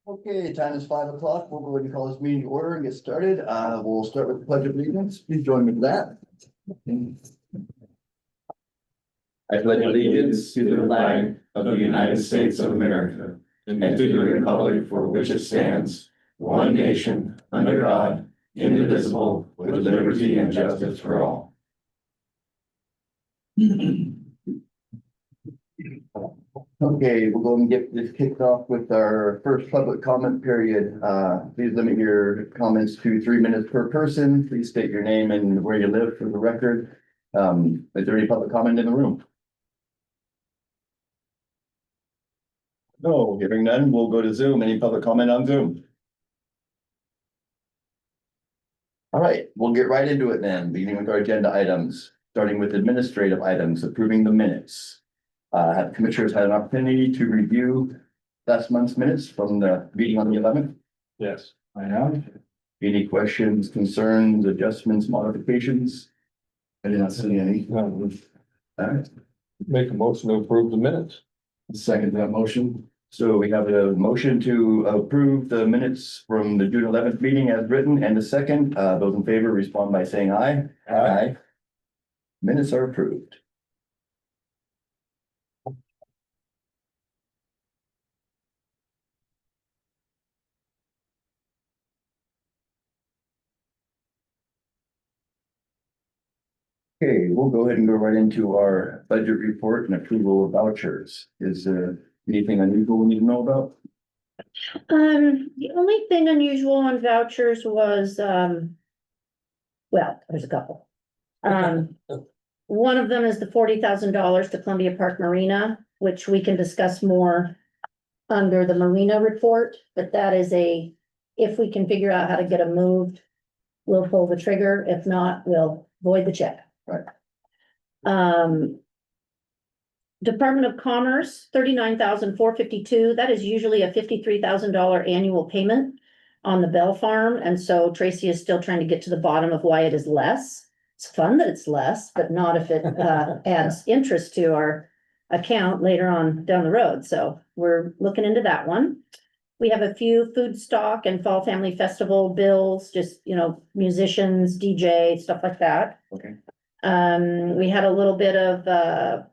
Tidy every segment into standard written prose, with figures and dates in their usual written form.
Okay, time is 5 o'clock. We'll go ahead and call this meeting to order and get started. We'll start with the pledge of allegiance. Please join me for that. I pledge allegiance to the flag of the United States of America and to the republic for which it stands, one nation, under God, indivisible, with liberty and justice for all. Okay, we'll go and get this kicked off with our first public comment period. Please limit your comments to 3 minutes per person. Please state your name and where you live for the record. Is there any public comment in the room? No, hearing none, we'll go to Zoom. Any public comment on Zoom? All right, we'll get right into it then, beginning with our agenda items, starting with administrative items, approving the minutes. Have commissioners had an opportunity to review last month's minutes from the meeting on the 11th? Yes. I have. Any questions, concerns, adjustments, modifications? I did not see any. All right, Make a motion to approve the minutes. second that motion. So we have a motion to approve the minutes from the June 11th meeting as written and a second. Those in favor respond by saying aye. Aye. Minutes are approved. Okay, we'll go ahead and go right into our budget report and approval of vouchers. Is there anything unusual we need to know about? The only thing unusual on vouchers was, well, there's a couple. One of them is the $40,000 to Columbia Park Marina, which we can discuss more under the Marina report, but that is if we can figure out how to get them moved, we'll pull the trigger. If not, we'll void the check. Right. Department of Commerce, $39,452. That is usually a $53,000 annual payment on the Bell Farm. And so Tracy is still trying to get to the bottom of why it is less. It's fun that it's less, but not if it adds interest to our account later on down the road. So we're looking into that one. We have a few food stock and Fall Family Festival bills, just, musicians, DJ, stuff like that. Okay. We had a little bit of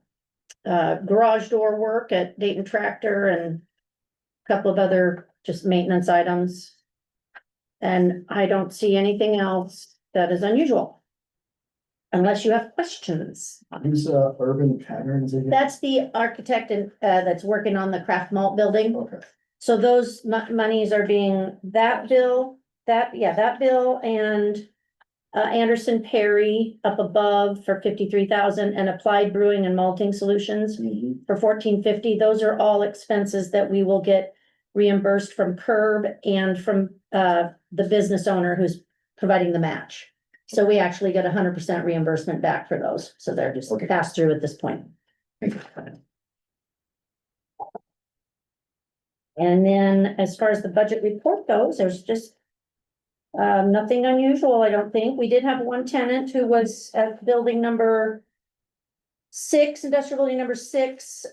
garage door work at Dayton Tractor and a couple of other just maintenance items. And I don't see anything else that is unusual. Unless you have questions. Who's Urban Patterns again? That's the architect that's working on the Kraft Malt building. Okay. So those monies are being, that bill and Anderson Perry up above for 53,000 and Applied Brewing and Malting Solutions for 1450. Those are all expenses that we will get reimbursed from Curb and from the business owner who's providing the match. So we actually get 100% reimbursement back for those. So they're just passed through at this point. And then as far as the budget report goes, there's just nothing unusual, I don't think. We did have one tenant who was at building number 6, industrial building number 6,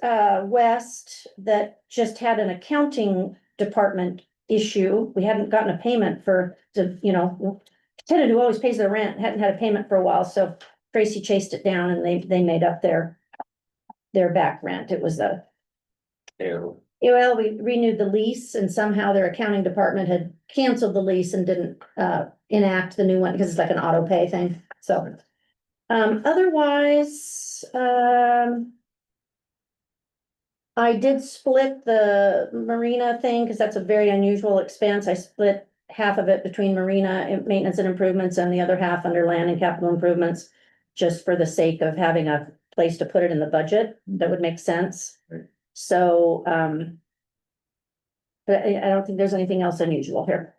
west, that just had an accounting department issue. We hadn't gotten a payment tenant who always pays their rent, hadn't had a payment for a while, so Tracy chased it down and they made up their back rent. It was well, we renewed the lease and somehow their accounting department had canceled the lease and didn't enact the new one because it's like an auto pay thing. So otherwise, I did split the Marina thing because that's a very unusual expense. I split half of it between Marina maintenance and improvements and the other half under land and capital improvements, just for the sake of having a place to put it in the budget that would make sense. Right. So, but I don't think there's anything else unusual here.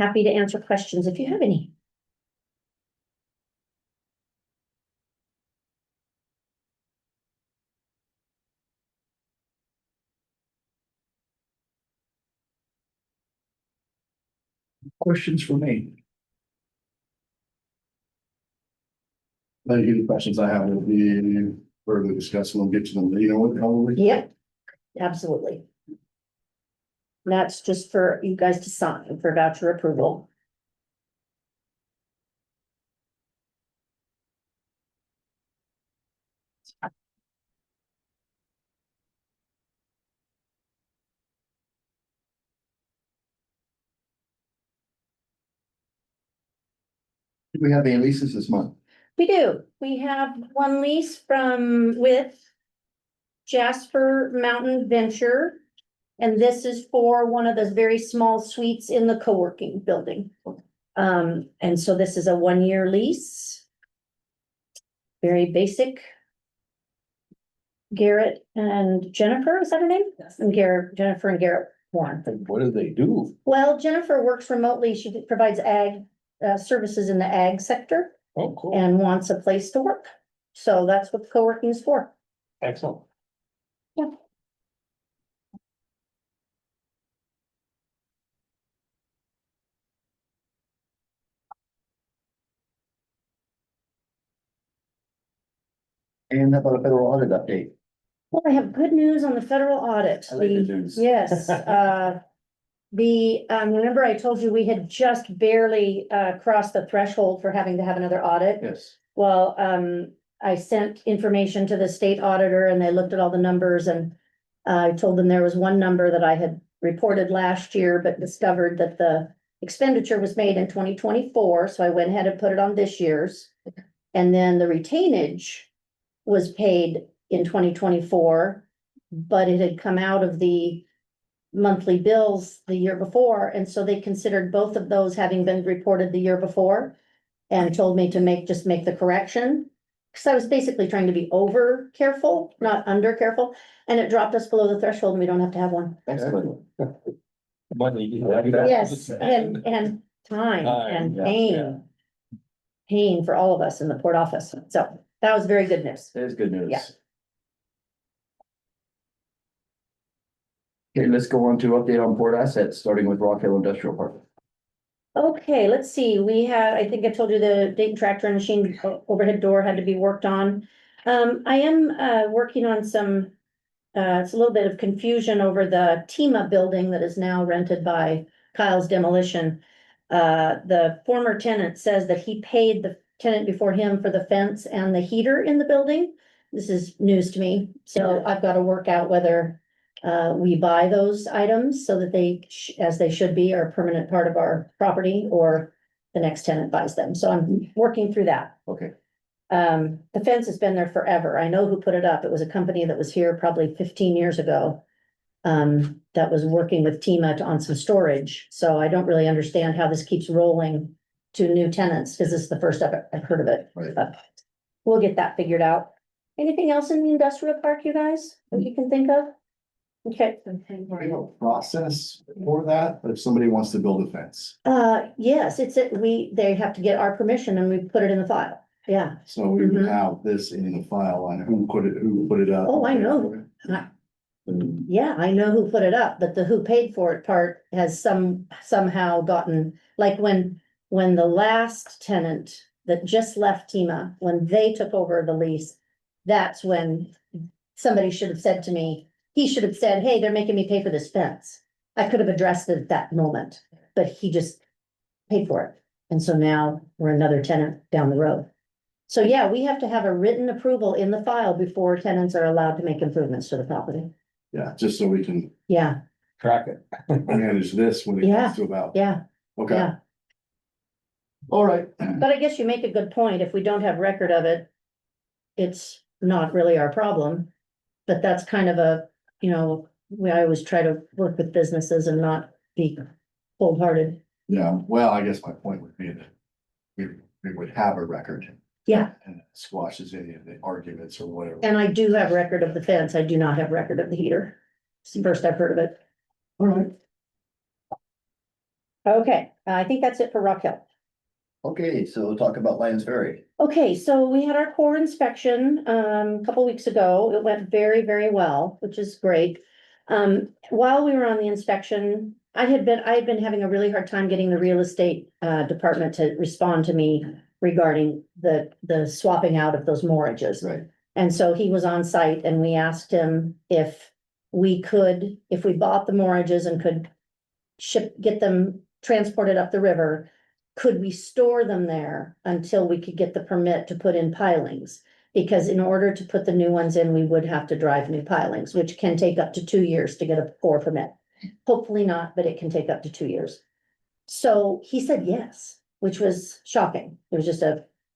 Happy to answer questions if you have any. Questions for me? Any questions I have will be further discuss, and we'll get to them, you know what, probably? Yep, absolutely. That's just for you guys to sign for voucher approval. Do we have any leases this month? We do. We have one lease with Jasper Mountain Venture. And this is for one of those very small suites in the co-working building. And so this is a 1-year lease. Very basic. Garrett and Jennifer, is that her name? Yes. And Jennifer and Garrett Warren. What do they do? Well, Jennifer works remotely. She provides services in the ag sector Oh, cool. and wants a place to work. So that's what co-working is for. Excellent. Yeah. And how about a federal audit update? Well, I have good news on the federal audit. I like good news. Yes, remember I told you we had just barely, crossed the threshold for having to have another audit? Yes. Well, I sent information to the state auditor and they looked at all the numbers and I told them there was one number that I had reported last year, but discovered that the expenditure was made in 2024, so I went ahead and put it on this year's. And then the retainage was paid in 2024, but it had come out of the monthly bills the year before, and so they considered both of those having been reported the year before and told me to make the correction. Because I was basically trying to be over careful, not under careful, and it dropped us below the threshold and we don't have to have one. Excellent. Money. Yes, and time and yeah, pain. Pain for all of us in the port office. So that was very good news. That is good news. Yeah. Okay, let's go on to update on port assets, starting with Rock Hill Industrial Park. Okay, let's see. I think I told you the Dayton tractor and machine overhead door had to be worked on. I am working on some, it's a little bit of confusion over the TEMA building that is now rented by Kyle's Demolition. The former tenant says that he paid the tenant before him for the fence and the heater in the building. This is news to me, so I've got to work out whether we buy those items so that they, as they should be, are a permanent part of our property, or the next tenant buys them. So I'm working through that. Okay. The fence has been there forever. I know who put it up. It was a company that was here probably 15 years ago. That was working with TEMA on some storage. So I don't really understand how this keeps rolling to new tenants, because this is the first I've heard of it. Right. But we'll get that figured out. Anything else in the industrial park, you guys, that you can think of? Okay. We have a process for that, but if somebody wants to build a fence, Yes, they have to get our permission and we put it in the file. Yeah. so we would Mhm. have this in the file on who put it up. Oh, I know. Yeah, I know who put it up, but the who paid for it part has somehow gotten, like when the last tenant that just left TEMA, when they took over the lease, that's when somebody should have said to me, he should have said, hey, they're making me pay for this fence. I could have addressed it at that moment, but he just paid for it. And so now we're another tenant down the road. So yeah, we have to have a written approval in the file before tenants are allowed to make improvements to the property. Yeah, just so we can Yeah, Track it. manage this when it Yeah. comes to about, yeah, okay, yeah. all right. But I guess you make a good point. If we don't have record of it, it's not really our problem. But that's kind of I always try to work with businesses and not be cold-hearted. Yeah, well, I guess my point would be that we would have a record. Yeah, And it squashes any of the arguments or whatever. and I do have record of the fence. I do not have record of the heater. It's the first I've heard of it. All right. Okay, I think that's it for Rock Hill. Okay, so we'll talk about Lions Ferry. Okay, so we had our core inspection, a couple weeks ago. It went very, very well, which is great. While we were on the inspection, I had been having a really hard time getting the real estate, department to respond to me regarding the swapping out of those morages. Right. And so he was on site and we asked him if we bought the morages and could get them transported up the river, could we store them there until we could get the permit to put in pilings? Because in order to put the new ones in, we would have to drive new pilings, which can take up to 2 years to get a core permit. Hopefully not, but it can take up to 2 years. So he said yes, which was shocking. It was just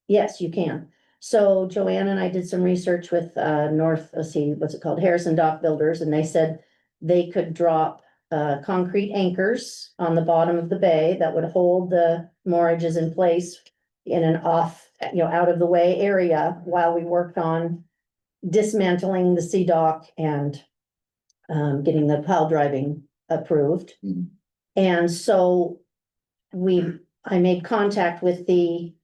yes, you can. So Joanne and I did some research with Harrison Dock Builders, and they said they could drop concrete anchors on the bottom of the bay that would hold the morages in place in an out of the way area while we worked on dismantling the sea dock and getting the pile driving approved. Mhm. And so I made contact with the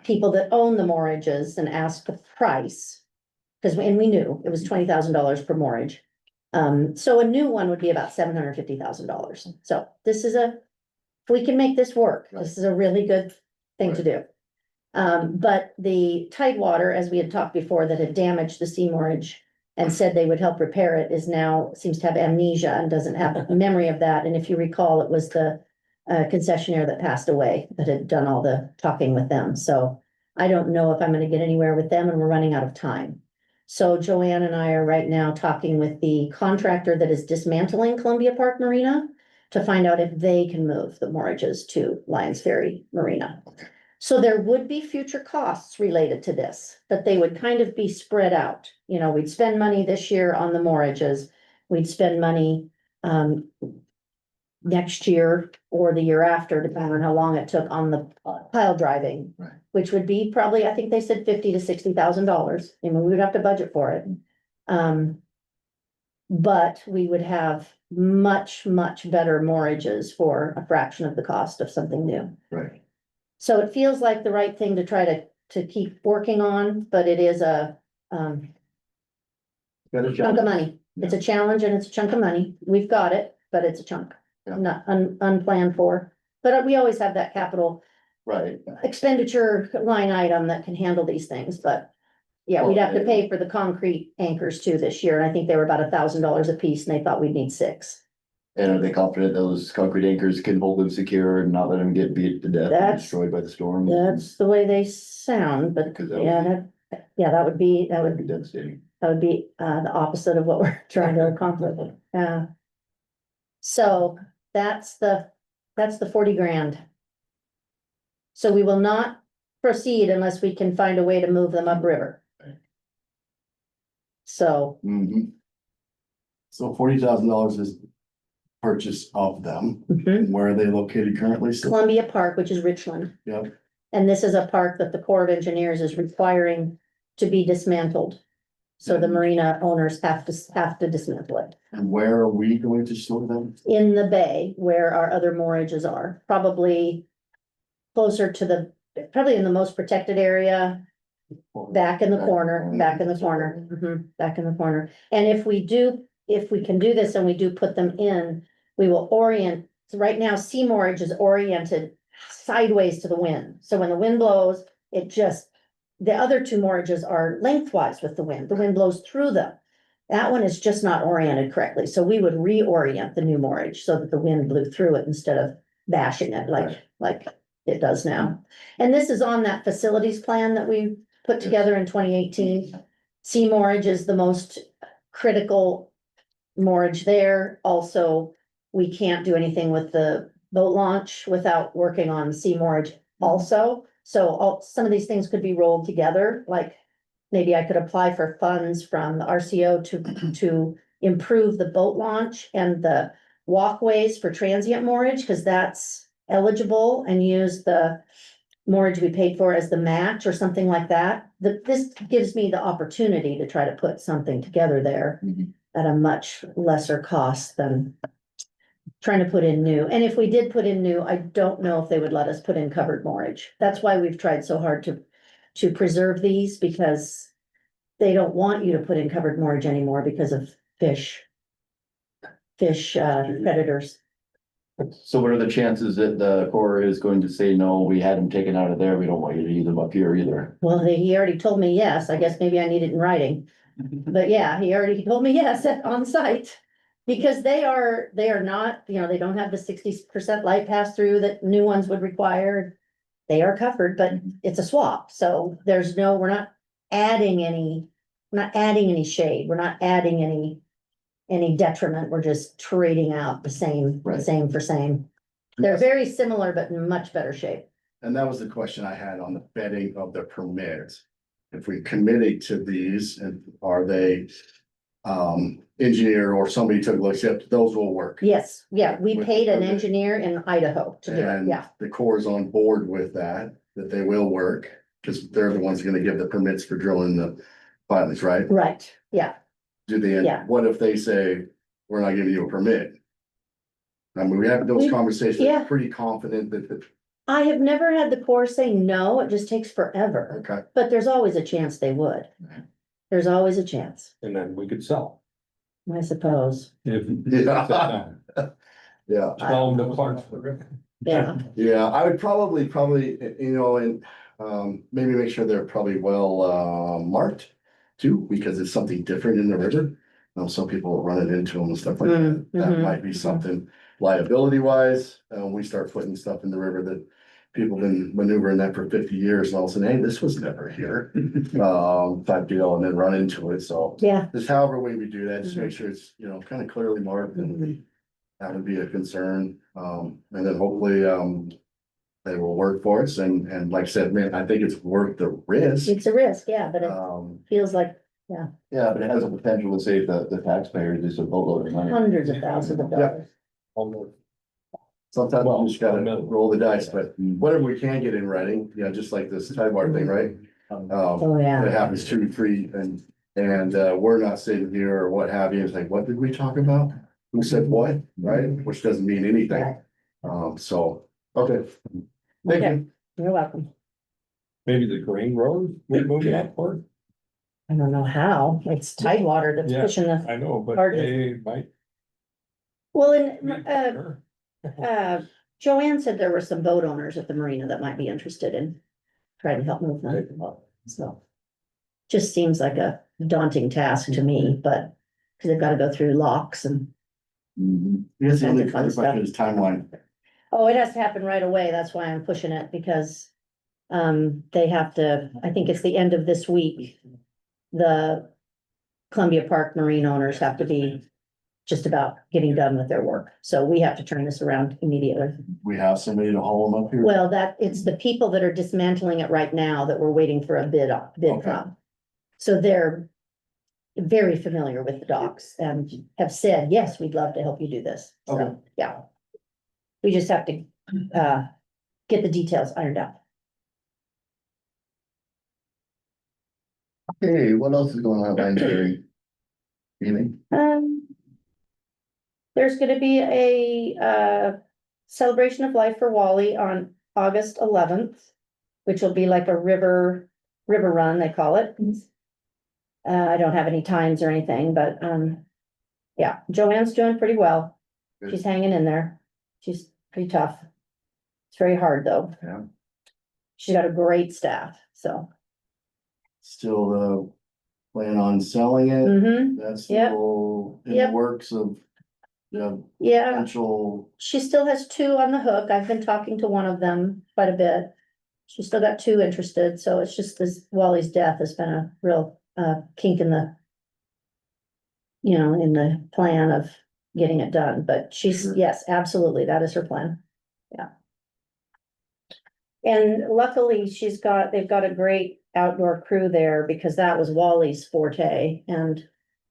people that own the morages and asked the price. And we knew it was $20,000 per mortgage. So a new one would be about $750,000. So if we can make this work, this is a really good thing to do. But the Tidewater, as we had talked before, that had damaged the sea moorage and said they would help repair it, seems to have amnesia and doesn't have a memory of that. And if you recall, it was the concessionaire that passed away that had done all the talking with them. So I don't know if I'm gonna get anywhere with them, and we're running out of time. So Joanne and I are right now talking with the contractor that is dismantling Columbia Park Marina to find out if they can move the morages to Lions Ferry Marina. So there would be future costs related to this, but they would kind of be spread out. We'd spend money this year on the morages. We'd spend money next year or the year after, depending on how long it took on the pile driving. Right. Which would be probably, I think they said $50,000 to $60,000. We would have to budget for it. But we would have much, much better morages for a fraction of the cost of something new. Right. So it feels like the right thing to try to keep working on, but it is a Got a chunk of job. money. It's a challenge and it's a chunk of money. We've got it, but it's a chunk, Yeah. not unplanned for. But we always have that capital Right. expenditure line item that can handle these things, but. Yeah, we'd have to pay for the concrete anchors too this year, and I think they were about $1,000 a piece, and they thought we'd need 6. And are they confident those concrete anchors can hold them secure and not let them get beat to death and That's- destroyed by the storm? That's the way they sound, but Because that would that would be, That'd be devastating. the opposite of what we're trying to accomplish. So that's the 40 grand. So we will not proceed unless we can find a way to move them upriver. So, Mhm. So $40,000 is purchase of them. mhm. Where are they located currently? Still? Columbia Park, which is Richland. Yep. And this is a park that the Corps of Engineers is requiring to be dismantled. So the marina owners have to dismantle it. And where are we going to store them? In the bay where our other morages are, probably closer to probably in the most protected area, back in the corner. Back in the corner. And if we can do this and we do put them in, we will orient, so right now, sea moorage is oriented sideways to the wind. So when the wind blows, the other 2 morages are lengthwise with the wind. The wind blows through them. That one is just not oriented correctly. So we would reorient the new moorage so that the wind blew through it instead of bashing it like it does now. And this is on that facilities plan that we put together in 2018. Sea moorage is the most critical moorage there. Also, we can't do anything with the boat launch without working on sea moorage also. So some of these things could be rolled together, like maybe I could apply for funds from the RCO to improve the boat launch and the walkways for transient moorage, because that's eligible, and use the moorage we paid for as the match or something like that. This gives me the opportunity to try to put something together there Mhm. at a much lesser cost than trying to put in new. And if we did put in new, I don't know if they would let us put in covered moorage. That's why we've tried so hard to preserve these, because they don't want you to put in covered moorage anymore because of fish predators. So what are the chances that the Corps is going to say, no, we had them taken out of there, we don't want you to use them up here either? Well, he already told me yes. I guess maybe I need it in writing. But yeah, he already told me yes on site. Because they are not, they don't have the 60% light pass through that new ones would require. They are covered, but it's a swap, so we're not adding any, shade, we're not adding any detriment, we're just trading out the same, Right. same for same. They're very similar, but in much better shape. And that was the question I had on the vetting of the permit. If we committed to these, and are they engineer or somebody took a look at, those will work. Yes, yeah, we With paid the an permit. engineer in Idaho to do it, And yeah, the Corps is on board with that they will work, because they're the ones gonna give the permits for drilling the pilings, right? right, yeah. Do they, Yeah. what if they say, we're not giving you a permit? I mean, we have those conversations, yeah. pretty confident that, I have never had the Corps say no, it just takes forever, okay, but there's always a chance they would. There's always a chance, And then we could sell. I suppose, If. Yeah. yeah. Tell them to park. yeah, Yeah, I would probably, and maybe make sure they're probably well marked too, because it's something different in the river. Some people run it into them and stuff like that. That Mhm. might be something liability wise. We start putting stuff in the river that people been maneuvering that for 50 years and all of a sudden, hey, this was never here. Type deal, and then run into it. So yeah, just however way we do that, just make sure it's, kind of clearly marked, and that would be a concern. And then hopefully, they will work for us, and like I said, man, I think it's worth the risk. it's a risk, yeah, but it Um, feels like Yeah, but it has the potential to save the taxpayers just a boatload of money. hundreds of thousands of dollars. sometimes Well, you just gotta no. roll the dice, but whatever we can get in writing, just like this tie bar thing, right? Oh, It yeah, happens 2, 3, and we're not sitting here or what have you, it's like, what did we talk about? Who said what, right? Which doesn't mean anything. Right. So, okay. Thank Okay. you. You're welcome. Maybe the Green Road, we move that part. I don't know how, it's Tidewater that's Yeah. pushing the, I know, but Hard to- they might. well, and, Sure. Joanne said there were some boat owners at the marina that might be interested in trying to help move them, so. Just seems like a daunting task to me, but, cause they've gotta go through locks and, I guess the only Fun other stuff. question is timeline. oh, it has to happen right away, that's why I'm pushing it, because. They have to, I think it's the end of this week. The Columbia Park Marine owners have to be just about getting done with their work, so we have to turn this around immediately. We have somebody to haul them up here. Well, it's the people that are dismantling it right now that we're waiting for a bid Okay. from. So they're very familiar with the docks and have said, yes, we'd love to help you do this. Okay. So, yeah. We just have to, get the details ironed out. Okay, what else is going on at Lansbury? Anything? There's gonna be a celebration of life for Wally on August 11th, which will be like a river run, they call it. I don't have any times or anything, but, yeah, Joanne's doing pretty well. She's hanging in there. She's pretty tough. It's very hard, though. Yeah. She's got a great staff, so. Still, plan on selling it. Mm-hmm, That's Yep. still in the Yep. works of, yeah, potential. she still has 2 on the hook. I've been talking to one of them quite a bit. She's still got 2 interested, so it's just this Wally's death has been a real, kink in the. In the plan of getting it done, but she's, yes, absolutely, that is her plan. Yeah. And luckily, they've got a great outdoor crew there because that was Wally's forte and.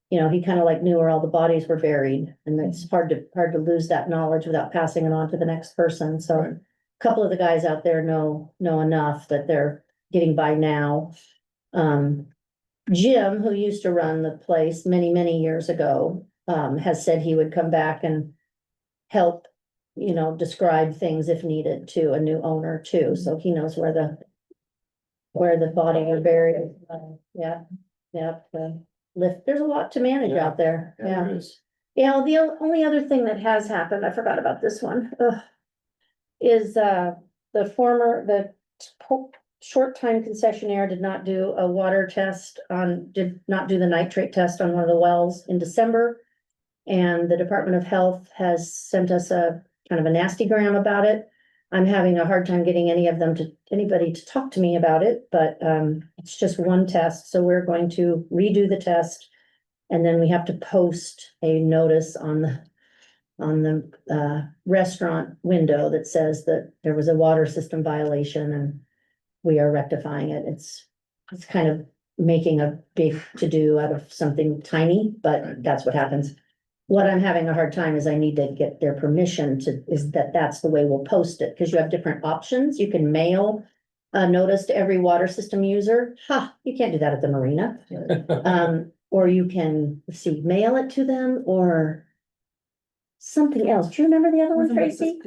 He kind of like knew where all the bodies were buried and it's hard to lose that knowledge without passing it on to the next person, so. Right. A couple of the guys out there know enough that they're getting by now. Jim, who used to run the place many years ago, has said he would come back and help, describe things if needed to a new owner too, so he knows where the body are buried. Yeah, the lift, there's a lot to manage out there, Yeah, yeah. there is. Yeah, well, the only other thing that has happened, I forgot about this one, is, the short time concessionaire did not do a water test did not do the nitrate test on one of the wells in December. And the Department of Health has sent us a kind of a nasty gram about it. I'm having a hard time getting anybody to talk to me about it, but, it's just one test, so we're going to redo the test. And then we have to post a notice on the restaurant window that says that there was a water system violation and we are rectifying it. It's kind of making a big to-do out of something tiny, but that's what happens. What I'm having a hard time is I need to get their permission that's the way we'll post it, because you have different options. You can mail a notice to every water system user. You can't do that at the marina. Or you can, let's see, mail it to them or something else. Do you remember the other one, Tracy?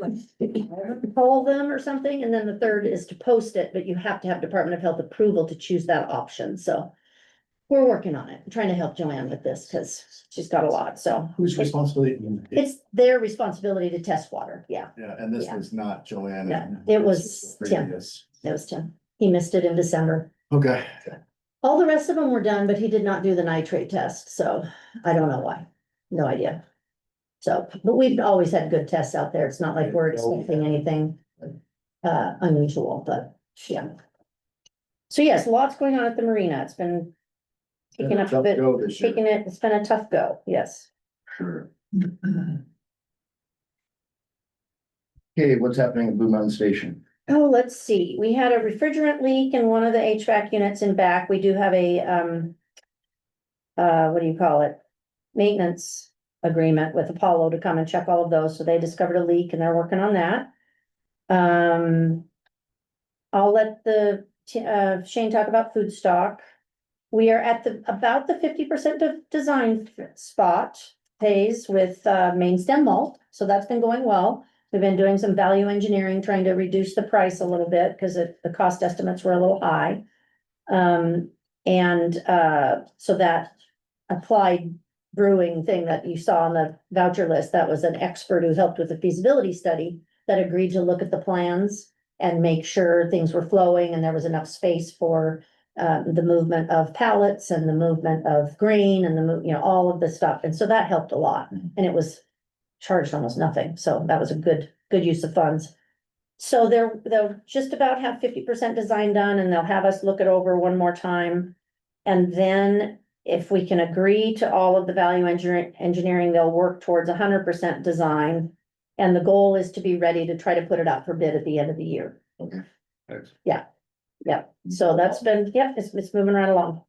Poll them or something, and then the third is to post it, but you have to have Department of Health approval to choose that option, so. We're working on it, I'm trying to help Joanne with this, because she's got a lot, so. Whose responsibility? It's their responsibility to test water, yeah, Yeah, and this Yeah. was not Joanne. Yeah, it was Tim. Previous. it was Tim. He missed it in December. Okay. All the rest of them were done, but he did not do the nitrate test, so I don't know why, no idea. So, but we've always had good tests out there, it's not like we're expecting anything unusual, but, yeah. So yes, lots going on at the marina, it's been taking up a bit, Go this year. it's been a tough go, yes. Sure. Okay, what's happening at Blue Mountain Station? Oh, let's see, we had a refrigerant leak in one of the HVAC units in back, we do have a, what do you call it? Maintenance agreement with Apollo to come and check all of those, so they discovered a leak and they're working on that. I'll let Shane talk about food stock. We are at about the 50% of design spot phase with main stem malt, so that's been going well. We've been doing some value engineering, trying to reduce the price a little bit because the cost estimates were a little high. So that applied brewing thing that you saw on the voucher list, that was an expert who helped with the feasibility study that agreed to look at the plans and make sure things were flowing and there was enough space for the movement of pallets and the movement of grain and all of the stuff. And so that helped a lot, and it was charged almost nothing. So that was a good use of funds. So they'll just about have 50% design done, and they'll have us look it over one more time. And then if we can agree to all of the value engineering, they'll work towards 100% design. And the goal is to be ready to try to put it out for bid at the end of the year. Okay. Yeah, so that's been, it's moving right along.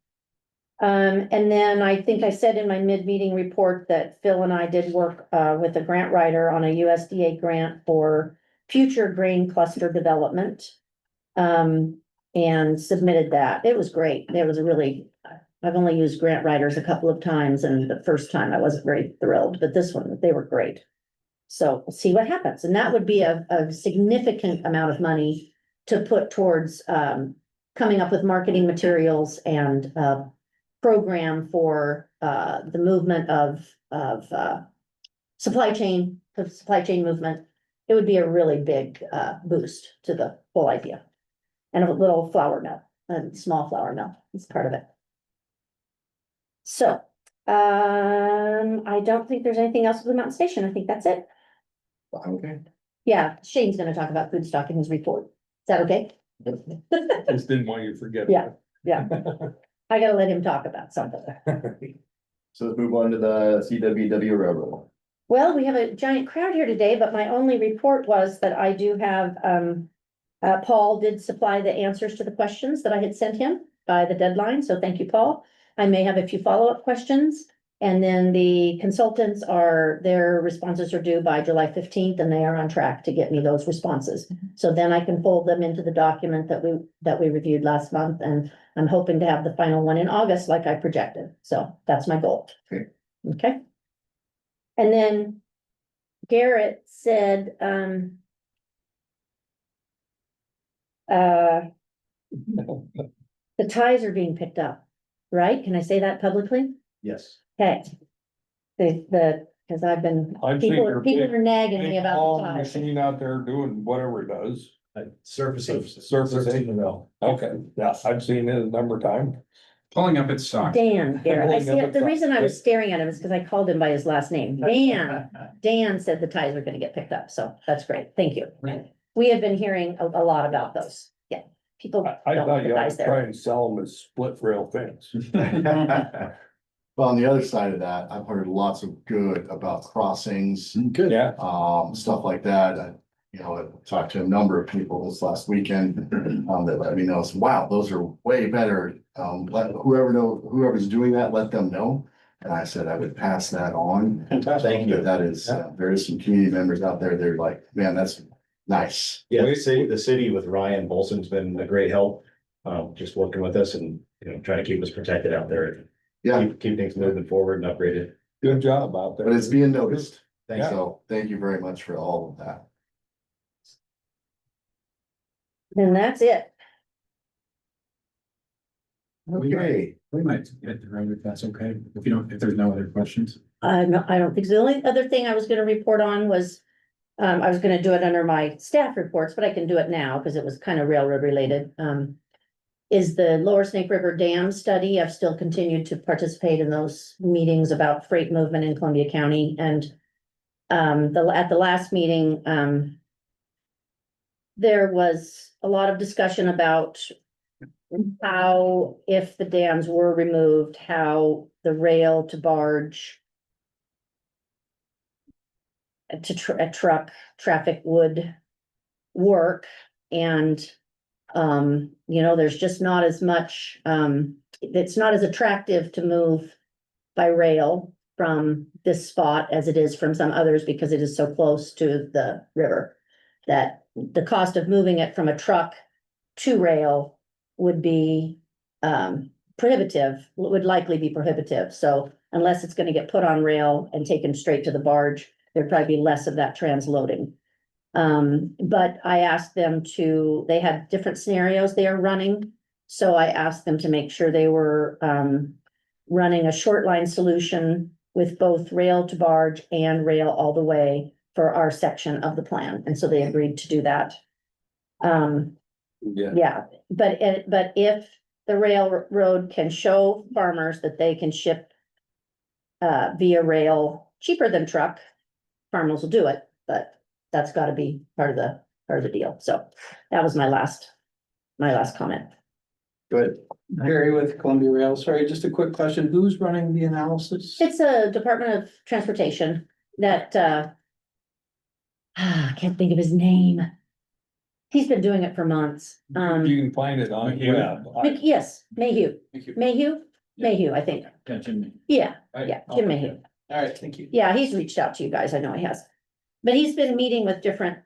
And then I think I said in my mid-meeting report that Phil and I did work with a grant writer on a USDA grant for future grain cluster development. And submitted that. It was great. I've only used grant writers a couple of times, and the first time I wasn't very thrilled, but this one, they were great. So we'll see what happens, and that would be a significant amount of money to put towards coming up with marketing materials and program for the movement of supply chain movement. It would be a really big boost to the whole idea. And a little flour mill, a small flour mill is part of it. So, I don't think there's anything else with the Mountain Station. I think that's it. Okay. Yeah, Shane's gonna talk about food stock in his report. Is that okay? Just didn't want you to forget. Yeah. Yeah. I gotta let him talk about something. So let's move on to the CWW Railroad. Well, we have a giant crowd here today, but my only report was that I do have, Paul did supply the answers to the questions that I had sent him by the deadline, so thank you, Paul. I may have a few follow-up questions, and then the consultants their responses are due by July 15th, and they are on track to get me those responses. So then I can fold them into the document that we reviewed last month, and I'm hoping to have the final one in August like I projected, so that's my goal. Okay. Okay. And then Garrett said, the ties are being picked up, right? Can I say that publicly? Yes. Okay. The Cause I've been, I've seen your people big, are nagging me big about the long ties. machine out there doing whatever it does. Surfacing. Surfacing. the mill. Okay, yeah, I've seen it a number of times. Pulling up its socks. Dan, Garrett, I Pulling up see, its the socks. reason I was staring at him is because I called him by his last name, Dan said the ties were gonna get picked up, so that's great, thank you. We have been hearing a lot about those, yeah, people I don't thought want the you ought ties to try there. and sell them as split rail things. Well, on the other side of that, I've heard lots of good about crossings, Good. Yeah, stuff like that. I talked to a number of people this last weekend, that let me know, so, wow, those are way better. Let whoever's doing that, let them know. And I said I would pass that on. Thank you. That is, there is some community members out there, they're like, man, that's nice. Yeah, the city with Ryan Bolson's been a great help, just working with us and, trying to keep us protected out there. Yeah, Keep things moving forward and upgraded. good job out there. but it's being noticed. Thanks. So thank you very much for all of that. Then that's it. Okay. We might get the road if that's okay, if there's no other questions. No, I don't think so. The only other thing I was gonna report on was, I was gonna do it under my staff reports, but I can do it now because it was kind of railroad related. Is the Lower Snake River Dam study. I've still continued to participate in those meetings about freight movement in Columbia County and at the last meeting, there was a lot of discussion about how, if the dams were removed, how the rail to barge to truck traffic would work. And, there's just not as much, it's not as attractive to move by rail from this spot as it is from some others because it is so close to the river. That the cost of moving it from a truck to rail would be prohibitive, would likely be prohibitive. So unless it's gonna get put on rail and taken straight to the barge, there'd probably be less of that transloading. But I asked them they had different scenarios they are running. So I asked them to make sure they were running a short line solution with both rail to barge and rail all the way for our section of the plan. And so they agreed to do that. Yeah, but if the railroad can show farmers that they can ship via rail cheaper than truck, farmers will do it, but that's gotta be part of the deal. So that was my last comment. Good. Gary with Columbia Rail. Sorry, just a quick question. Who's running the analysis? It's a Department of Transportation that I can't think of his name. He's been doing it for months. You can find it on the web. Yes, Mayhew, Thank you. Mayhew, I think. Yeah, Jimmy. Yeah, Right. yeah, Jim Mayhew. All right, thank you. Yeah, he's reached out to you guys. I know he has. But he's been meeting with different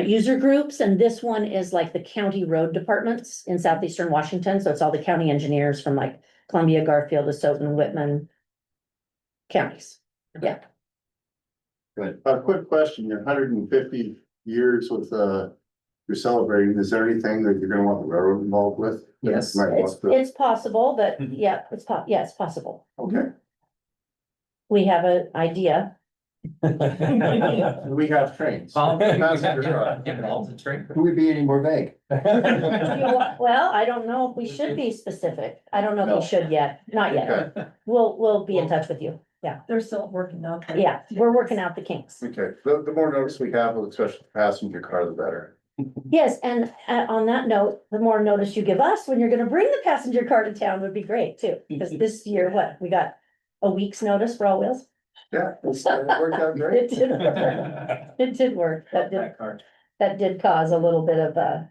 user groups, and this one is like the county road departments in southeastern Washington. So it's all the county engineers from like Columbia, Garfield, DeSoto, Whitman counties. Yeah. Good. A quick question, your 150 years with, you're celebrating, is there anything that you're gonna want the railroad involved with? Yes. Might It's, want to- it's possible, but yeah, it's possible. Okay, We have an idea. we have trains. Could we be any more vague? Well, I don't know if we should be specific. I don't know if we should yet, not yet. Okay, We'll be in touch with you. They're still working out. the- Yeah, we're working out the kinks. okay, the more notice we have, especially the passenger car, the better. Yes, and on that note, the more notice you give us when you're gonna bring the passenger car to town would be great too. Because this year, we got a week's notice for All Wheels? Yeah, it worked out great. It did work. It did work. That did cause a little bit of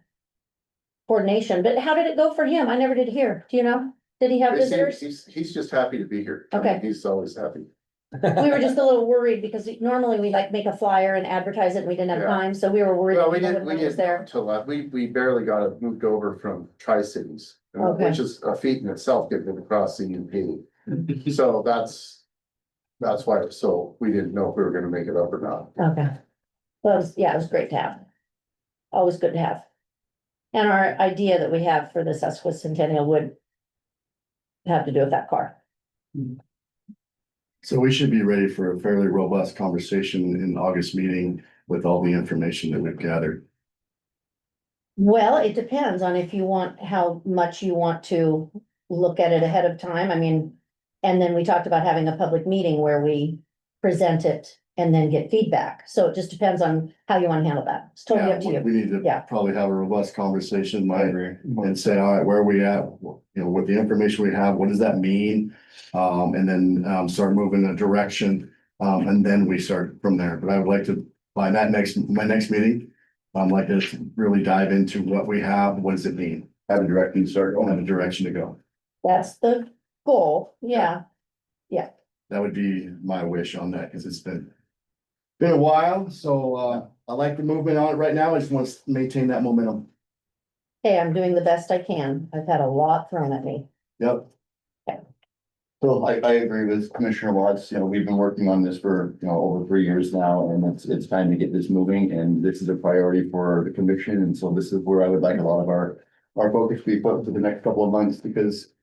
coordination, but how did it go for him? I never did hear. Do you know? Did he have visitors? He's just happy to be here. Okay. He's always happy. We were just a little worried because normally we like make a flyer and advertise it and we didn't have Yeah. time, so we were worried. Well, that we no didn't, one we was didn't there. until, we barely got it moved over from Tri-Cities. Okay. Which is a feat in itself, getting it across the UP. So that's why, so we didn't know if we were gonna make it up or not. Okay. Well, it was great to have. Always good to have. And our idea that we have for the sesquicentennial would have to do with that car. So we should be ready for a fairly robust conversation in August meeting with all the information that we've gathered. Well, it depends on if you want, how much you want to look at it ahead of time. I mean, and then we talked about having a public meeting where we present it and then get feedback. So it just depends on how you want to handle that. It's totally up to Yeah, you. We need to Yeah. probably have a robust conversation, Mike, and say, all right, where are we at? You know, with the information we have, what does that mean? And then, start moving in a direction, and then we start from there. But I would like to, by my next meeting, like to really dive into what we have, what does it mean? Have a direction to start Have going. a direction to go. That's the goal. Yeah. That would be my wish on that, because it's been a while, so, I like the movement on it right now. I just want to maintain that momentum. Hey, I'm doing the best I can. I've had a lot thrown at me. Yep. So I agree with Commissioner Watts, we've been working on this for, over 3 years now, and it's time to get this moving, and this is a priority for the commission, and so this is where I would like a lot of our focus to be put for the next couple of months, because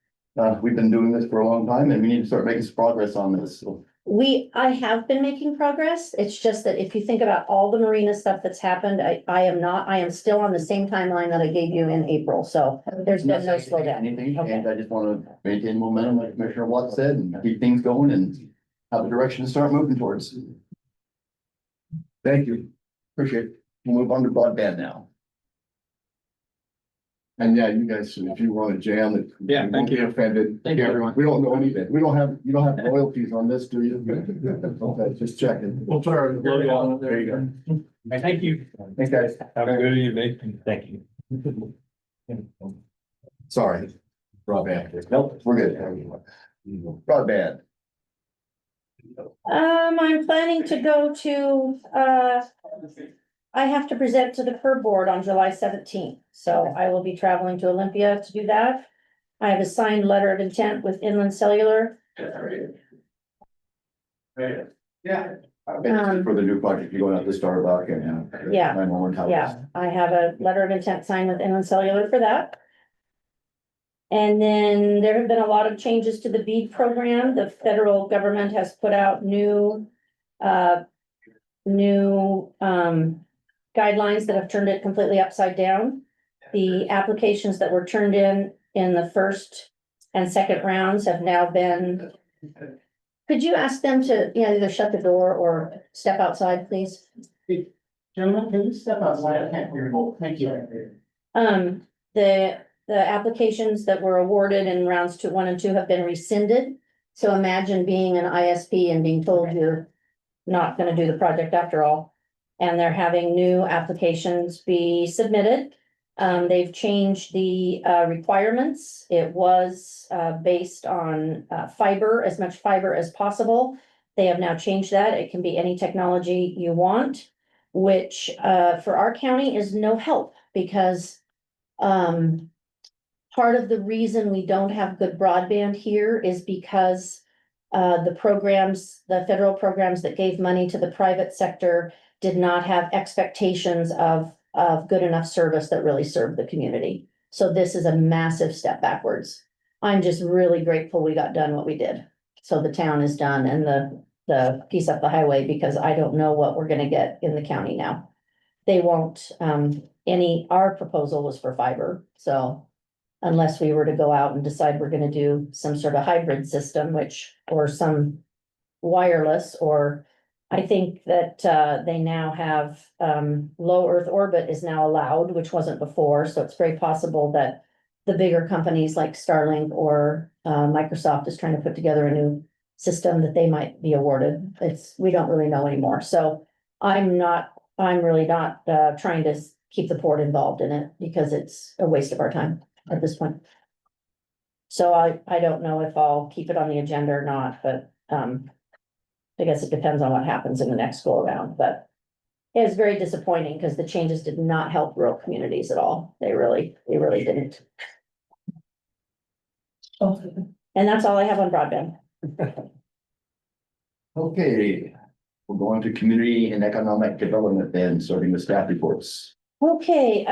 we've been doing this for a long time, and we need to start making some progress on this, so. I have been making progress. It's just that if you think about all the marina stuff that's happened, I am still on the same timeline that I gave you in April, so there's been no slowdown. Anything, Okay. and I just want to maintain momentum, like Commissioner Watts said, and keep things going and have a direction to start moving towards. Thank you. Appreciate it. We'll move on to broadband now. And yeah, you guys, if you want to jam it. Yeah, you thank won't be you. Offended. Thank you, everyone. We don't know anything. You don't have royalties on this, do you? Okay, just checking. We'll put our logo on. There you go. Thank you. Thanks, guys. Have a good evening. Thank you. Sorry. Broadband. Nope, we're good. Broadband. I'm planning to go to, I have to present to the PER board on July 17th, so I will be traveling to Olympia to do that. I have a signed letter of intent with Inland Cellular. Yeah. For the new project, you're going out to Starbucks and. Yeah. 911 towers. Yeah, I have a letter of intent signed with Inland Cellular for that. And then there have been a lot of changes to the BEAD program. The federal government has put out new guidelines that have turned it completely upside down. The applications that were turned in the first and second rounds have now been. Could you ask them to, either shut the door or step outside, please? Gentlemen, can you step outside? I can't hear you. Thank you. The applications that were awarded in rounds 1 and 2 have been rescinded. So imagine being an ISP and being told you're not gonna do the project after all. And they're having new applications be submitted. They've changed the requirements. It was based on fiber, as much fiber as possible. They have now changed that. It can be any technology you want, which for our county is no help, because part of the reason we don't have good broadband here is because the federal programs that gave money to the private sector did not have expectations of good enough service that really served the community. So this is a massive step backwards. I'm just really grateful we got done what we did. So the town is done, and the piece up the highway, because I don't know what we're gonna get in the county now. They won't, our proposal was for fiber, so unless we were to go out and decide we're gonna do some sort of hybrid system, or some wireless, or I think that they now have low Earth orbit is now allowed, which wasn't before, so it's very possible that the bigger companies like Starlink or Microsoft is trying to put together a new system that they might be awarded. We don't really know anymore, so I'm really not trying to keep the port involved in it, because it's a waste of our time at this point. So I don't know if I'll keep it on the agenda or not, but I guess it depends on what happens in the next go around, but it was very disappointing because the changes did not help rural communities at all. They really didn't. And that's all I have on broadband. Okay, we're going to community and economic development then, starting with staff reports. Okay,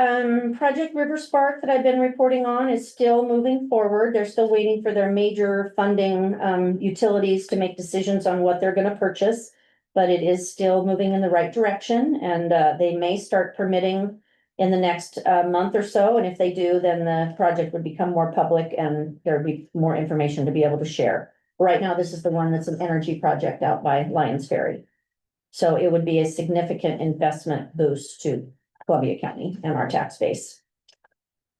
Project River Spark that I've been reporting on is still moving forward. They're still waiting for their major funding, utilities to make decisions on what they're gonna purchase. But it is still moving in the right direction and, they may start permitting in the next, month or so. And if they do, then the project would become more public and there'd be more information to be able to share. Right now, this is the one that's an energy project out by Lions Ferry. So it would be a significant investment boost to Columbia County and our tax base.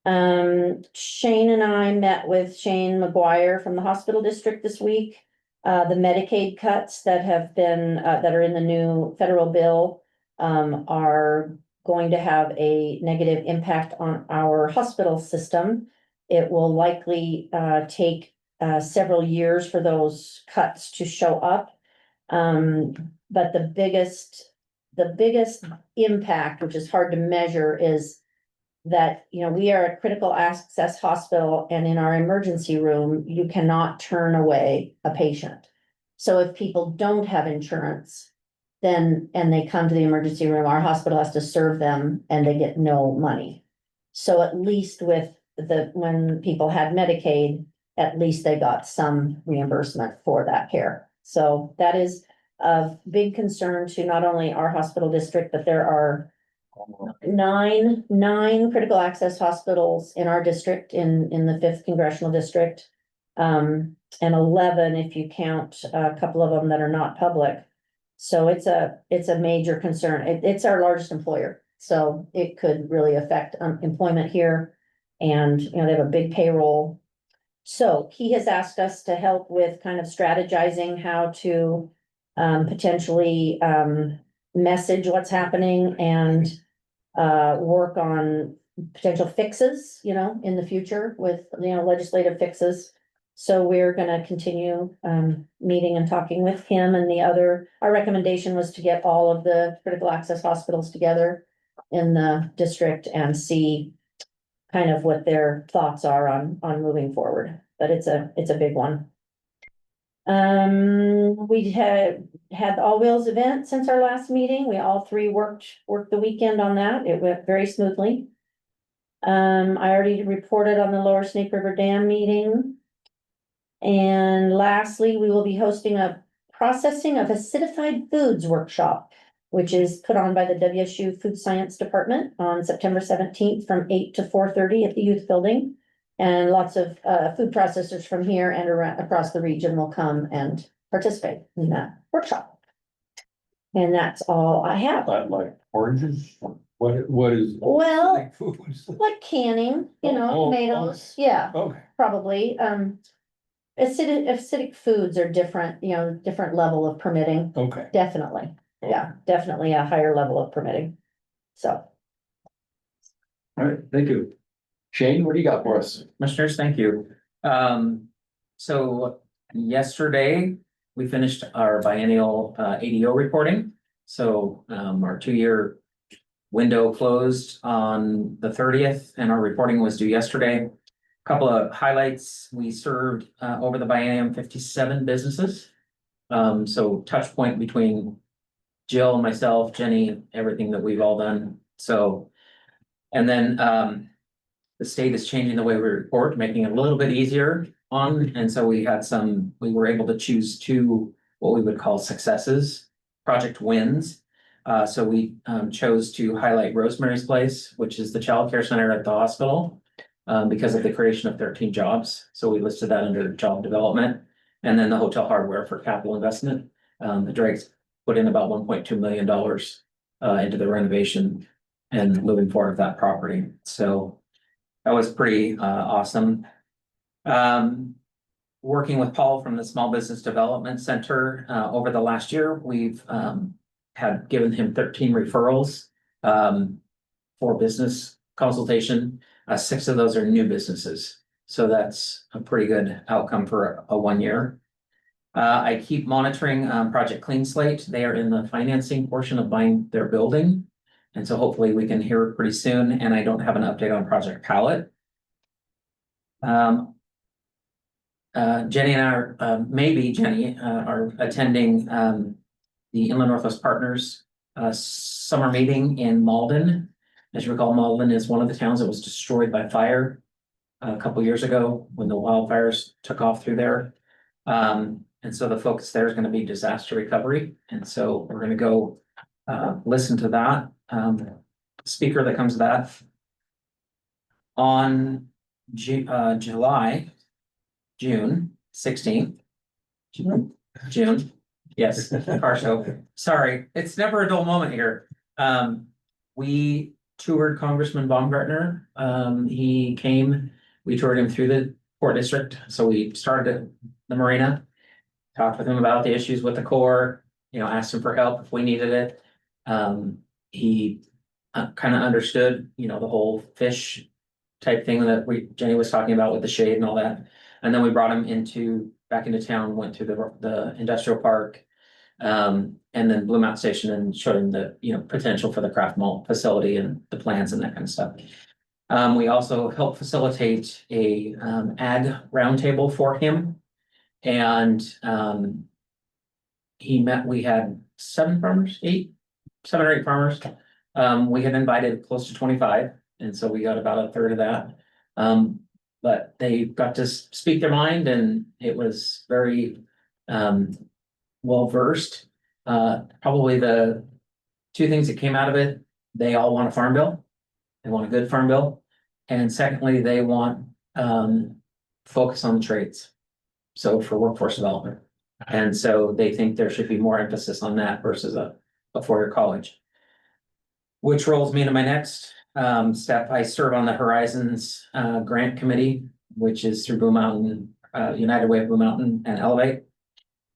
Shane and I met with Shane McGuire from the hospital district this week. The Medicaid cuts that have been, that are in the new federal bill, are going to have a negative impact on our hospital system. It will likely, take, several years for those cuts to show up. But the biggest impact, which is hard to measure, is that, we are a critical access hospital and in our emergency room, you cannot turn away a patient. So if people don't have insurance, then, and they come to the emergency room, our hospital has to serve them and they get no money. So at least with when people had Medicaid, at least they got some reimbursement for that care. So that is of big concern to not only our hospital district, but there are nine critical access hospitals in our district, in the 5th congressional district. And 11 if you count a couple of them that are not public. So it's a major concern. It's our largest employer, so it could really affect employment here. And, they have a big payroll. So he has asked us to help with kind of strategizing how to potentially message what's happening and work on potential fixes, in the future with, legislative fixes. So we're gonna continue meeting and talking with him and our recommendation was to get all of the critical access hospitals together in the district and see kind of what their thoughts are on moving forward, but it's a big one. We had the All Wheels event since our last meeting. We all three worked the weekend on that. It went very smoothly. I already reported on the Lower Snake River Dam meeting. And lastly, we will be hosting a processing of acidified foods workshop, which is put on by the WSU Food Science Department on September 17th from 8 to 4:30 at the youth building. And lots of food processors from here and across the region will come and participate in that workshop. And that's all I have. Like oranges, what is? Well, Foods. like canning, Oh, tomatoes, yeah, Okay, probably. Acidic foods are different, different level of permitting, okay. definitely. Yeah, definitely a higher level of permitting. So. All right, thank you. Shane, what do you got for us? Commissioners, thank you. So yesterday, we finished our biennial ADO reporting. So our 2-year window closed on the 30th and our reporting was due yesterday. Couple of highlights, we served over the biennium 57 businesses. So touch point between Jill, myself, Jenny, everything that we've all done. So, and then the state is changing the way we report, making it a little bit easier on, and so we were able to choose 2, what we would call successes, project wins. So we chose to highlight Rosemary's Place, which is the childcare center at the hospital, because of the creation of 13 jobs. So we listed that under job development. And then the hotel hardware for capital investment. The Drakes put in about $1.2 million into the renovation and moving forward with that property. So that was pretty awesome. Working with Paul from the Small Business Development Center over the last year, we've had given him 13 referrals for business consultation. 6 of those are new businesses. So that's a pretty good outcome for a 1 year. I keep monitoring Project Clean Slate. They are in the financing portion of buying their building. And so hopefully we can hear pretty soon. And I don't have an update on Project Palette. Jenny and I are attending the Inland Northwest Partners summer meeting in Malden. As you recall, Malden is one of the towns that was destroyed by fire a couple years ago when the wildfires took off through there. And so the focus there is gonna be disaster recovery, and so we're gonna go listen to that speaker that comes to that. On June 16th. June, yes, car show. Sorry, it's never a dull moment here. We toured Congressman Baumgartner. He came, we toured him through the Port District, so we started at the marina. Talked with him about the issues with the Corps, asked him for help if we needed it. He kind of understood, the whole fish type thing that Jenny was talking about with the shade and all that. And then we brought him back into town, went to the industrial park. And then Blue Mountain Station and showed him the, potential for the craft malt facility and the plans and that kind of stuff. We also helped facilitate a ag roundtable for him. And we had 7 or 8 farmers. We had invited close to 25, and so we got about a third of that. But they got to speak their mind, and it was very well versed. Probably the 2 things that came out of it, they all want a farm bill. They want a good farm bill. And secondly, they want focus on the trades. So for workforce development. And so they think there should be more emphasis on that versus a 4-year college. Which rolls me into my next step. I serve on the Horizons Grant Committee, which is through Blue Mountain, United Way of Blue Mountain and Elevate.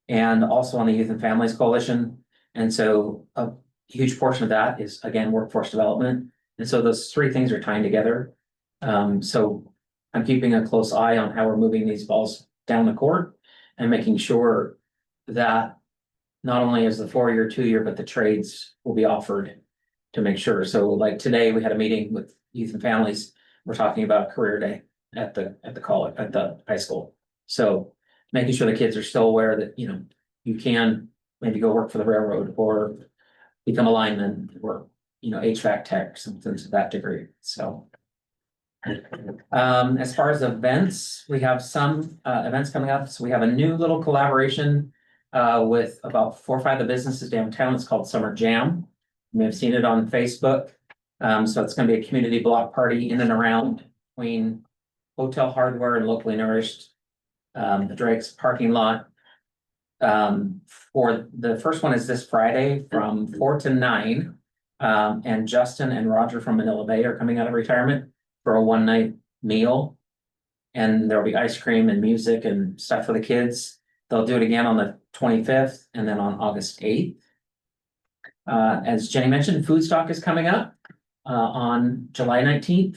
And also on the Youth and Families Coalition. And so a huge portion of that is, again, workforce development. And so those 3 things are tying together. So I'm keeping a close eye on how we're moving these balls down the court and making sure that not only is the 4-year, 2-year, but the trades will be offered to make sure. So like today, we had a meeting with Youth and Families. We're talking about career day at the college, at the high school. So making sure the kids are still aware that, you can maybe go work for the railroad or become a lineman or, HVAC tech, something to that degree. So as far as events, we have some events coming up. So we have a new little collaboration with about 4 or 5 of the businesses downtown. It's called Summer Jam. You may have seen it on Facebook. So it's going to be a community block party in and around between Hotel Hardware and Locally Nourished, the Drake's parking lot. For the first one is this Friday from 4 to 9. And Justin and Roger from Manila Bay are coming out of retirement for a 1-night meal. And there'll be ice cream and music and stuff for the kids. They'll do it again on the 25th and then on August 8th. As Jenny mentioned, Food Stock is coming up on July 19th.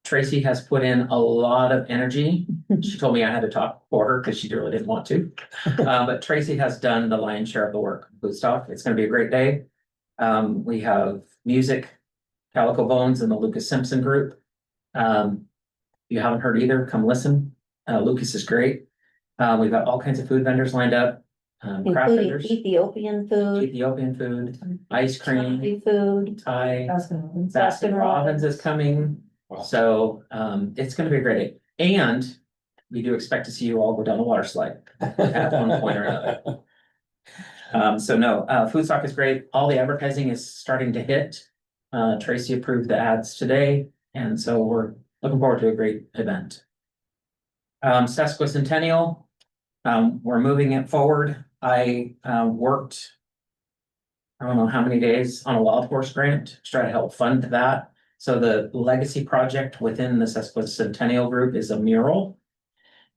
Tracy has put in a lot of energy. She told me I had to talk for her because she really didn't want to. But Tracy has done the lion's share of the work. Food Stock. It's going to be a great day. We have music, Calico Bones and the Lucas Simpson group. If you haven't heard either, come listen. Lucas is great. We've got all kinds of food vendors lined up. Craft Including vendors, Ethiopian food, ice cream, Thai food. Thai. Baskin Baskin Robbins is coming. So it's gonna be a great day. And we do expect to see you all go down the water slide at one point or another. So no, Food Stock is great. All the advertising is starting to hit. Tracy approved the ads today, and so we're looking forward to a great event. Sesquicentennial, we're moving it forward. I worked, I don't know how many days on a wild horse grant to try to help fund that. So the legacy project within the Sesquicentennial group is a mural.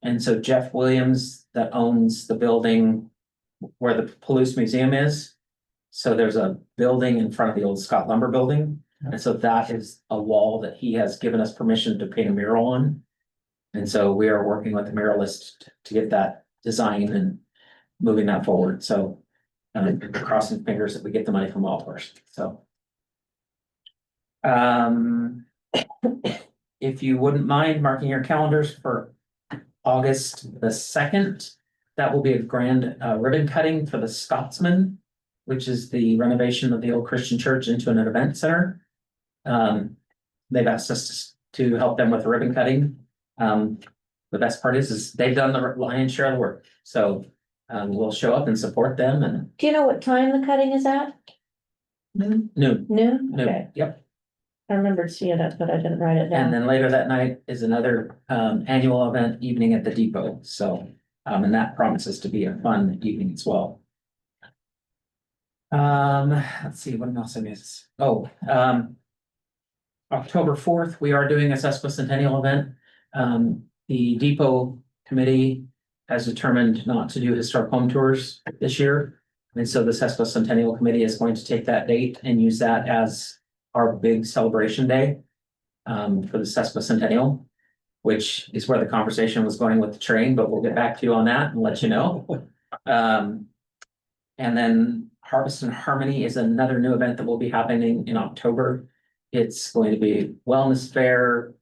And so Jeff Williams, that owns the building where the Palouse Museum is. So there's a building in front of the old Scott Lumber building. And so that is a wall that he has given us permission to paint a mural on. And so we are working with the muralist to get that design and moving that forward. So crossing fingers that we get the money from Wild Horse. So if you wouldn't mind marking your calendars for August the 2nd, that will be a grand ribbon cutting for the Scotsman which is the renovation of the old Christian church into an event center. They've asked us to help them with ribbon cutting. The best part is they've done the lion's share of the work, so we'll show up and support them and Do you know what time the cutting is at? noon, Noon? Okay, noon, yep. I remembered seeing it, but I didn't write it And down. then later that night is another annual event evening at the depot, so and that promises to be a fun evening as well. Let's see, what else I missed? Oh, October 4th, we are doing a sesquicentennial event. The depot committee has determined not to do historic home tours this year. And so the sesquicentennial committee is going to take that date and use that as our big celebration day for the sesquicentennial, which is where the conversation was going with the train, but we'll get back to you on that and let you know. And then Harvest and Harmony is another new event that will be happening in October. It's going to be wellness fair,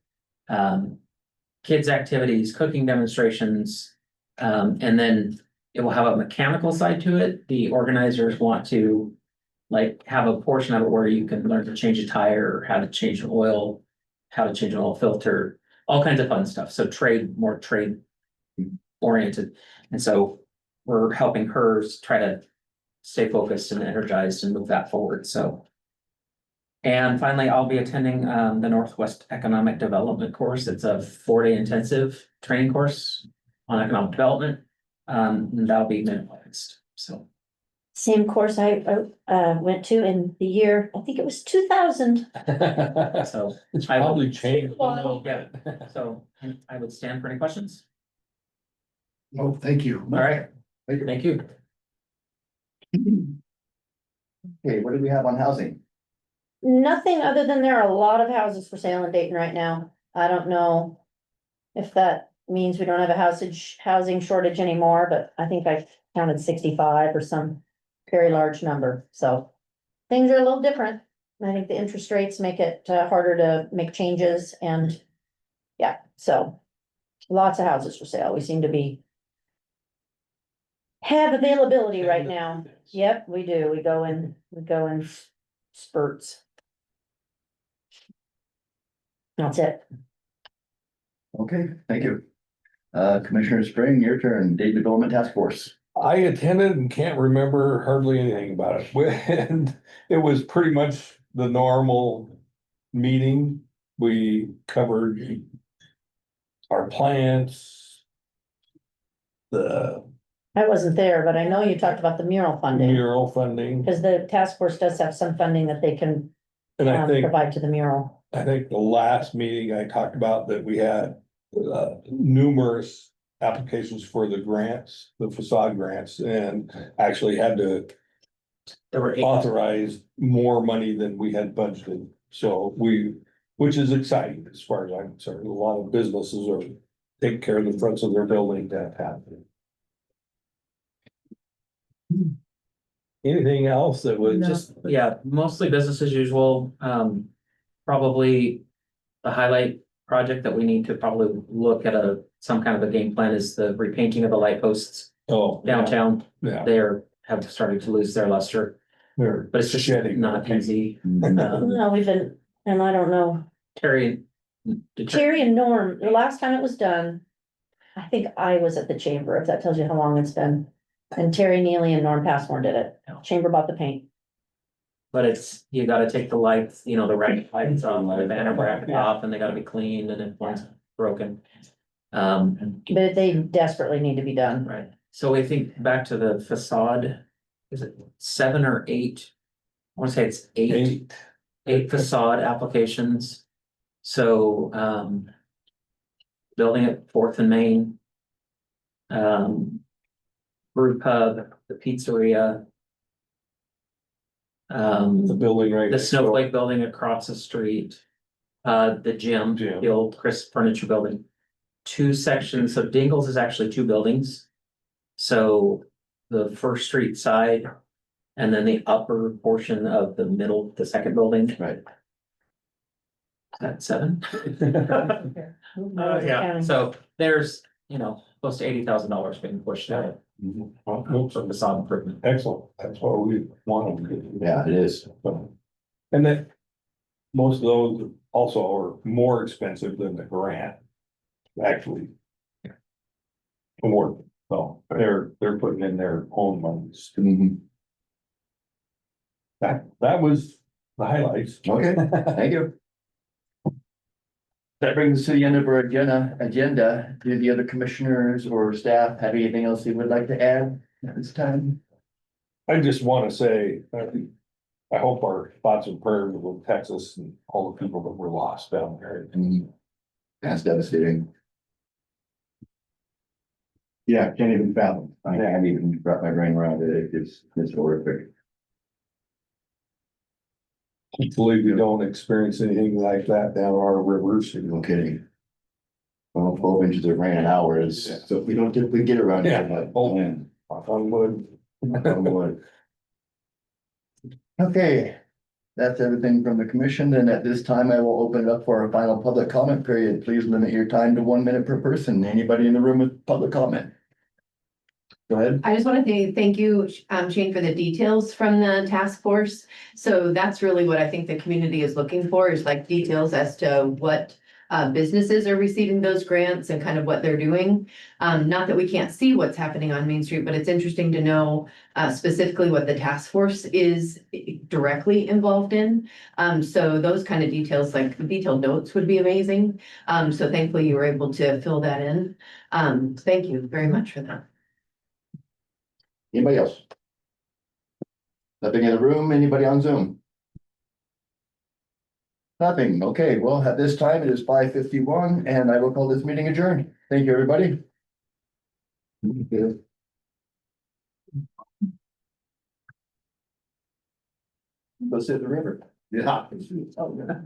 kids activities, cooking demonstrations, and then it will have a mechanical side to it. The organizers want to like have a portion of it where you can learn to change a tire, how to change an oil, how to change an oil filter, all kinds of fun stuff. So more trade oriented. And so we're helping her try to stay focused and energized and move that forward. So. And finally, I'll be attending the Northwest Economic Development course. It's a 4-day intensive training course on economic development. And that'll be mid-August, so. Same course I went to in the year, I think it was 2000. So It's I will- probably changed. Yeah, so I would stand for any questions. Oh, thank you. All right, thank you. Okay, what do we have on housing? Nothing other than there are a lot of houses for sale in Dayton right now. I don't know if that means we don't have a housing shortage anymore, but I think I counted 65 or some very large number, so. Things are a little different. I think the interest rates make it harder to make changes and. Yeah, so lots of houses for sale. We seem to have availability right now. Yep, we do. We go in spurts. That's it. Okay, thank you. Commissioner Spring, your turn, Dayton Development Task Force. I attended and can't remember hardly anything about it. And it was pretty much the normal meeting. We covered our plans, the I wasn't there, but I know you talked about the mural funding, mural funding, because the task force does have some funding that they can and I think provide to the mural. the last meeting I talked about that we had numerous applications for the grants, the facade grants, and actually had to There were 8. authorize more money than we had budgeted. So which is exciting as far as I'm concerned. A lot of businesses are taking care of the fronts of their building to happen. Anything else that would Just, yeah, mostly business as usual. Probably the highlight project that we need to probably look at some kind of a game plan is the repainting of the light posts downtown. Yeah. Have started to lose their luster, They're but it's just shedding. not easy. No, we've been, and I don't know, Terry. Terry and Norm, the last time it was done. I think I was at the chamber, if that tells you how long it's been. And Terry Neely and Norm Passmore did it. Chamber bought the paint. But you gotta take the lights, the red lights on the banner bracket off and they gotta be cleaned and if one's broken. But they desperately need to be done. Right, so I think back to the facade, is it 7 or 8? I wanna say it's 8 facade applications. So, building at 4th and Main. Brew pub, the pizzeria. The building right. The next door. Snowflake building across the street. The gym, Gym. the old Chris Furniture Building. 2 sections, so Dingles is actually 2 buildings. So the First Street side. And then the upper portion of the second building. Right. Is that 7? Yeah. So there's, close to $80,000 being pushed out. for facade improvement. Excellent, that's what we want them to do. Yeah, it is. So, and then most of those also are more expensive than the grant. Actually. More, so they're putting in their own monies. Mhm. That was the highlights. Okay, thank you. That brings us to the end of our agenda. Do the other commissioners or staff have anything else they would like to add at this time? I just wanna say, I hope our thoughts and prayers will Texas and all the people that were lost down there. That's devastating. Yeah, can't even fathom. I haven't even wrapped my brain around it. It's horrific. Hopefully we don't experience anything like that down our rivers. No kidding. Well, 12 inches of rain an hour is, so we don't typically get around here, but. Oh, knock on wood. Okay, that's everything from the commission, and at this time, I will open it up for our final public comment period. Please limit your time to 1 minute per person. Anybody in the room with public comment? Go ahead. I just want to say thank you, Shane, for the details from the task force. So that's really what I think the community is looking for, is like details as to what businesses are receiving those grants and kind of what they're doing. Not that we can't see what's happening on Main Street, but it's interesting to know specifically what the task force is directly involved in. So those kind of details, like detailed notes, would be amazing. So thankfully you were able to fill that in. Thank you very much for that. Anybody else? Nothing in the room? Anybody on Zoom? Nothing. Okay, well, at this time, it is 5:51 and I will call this meeting adjourned. Thank you, everybody. Go sit in the river. Yeah. Oh, yeah.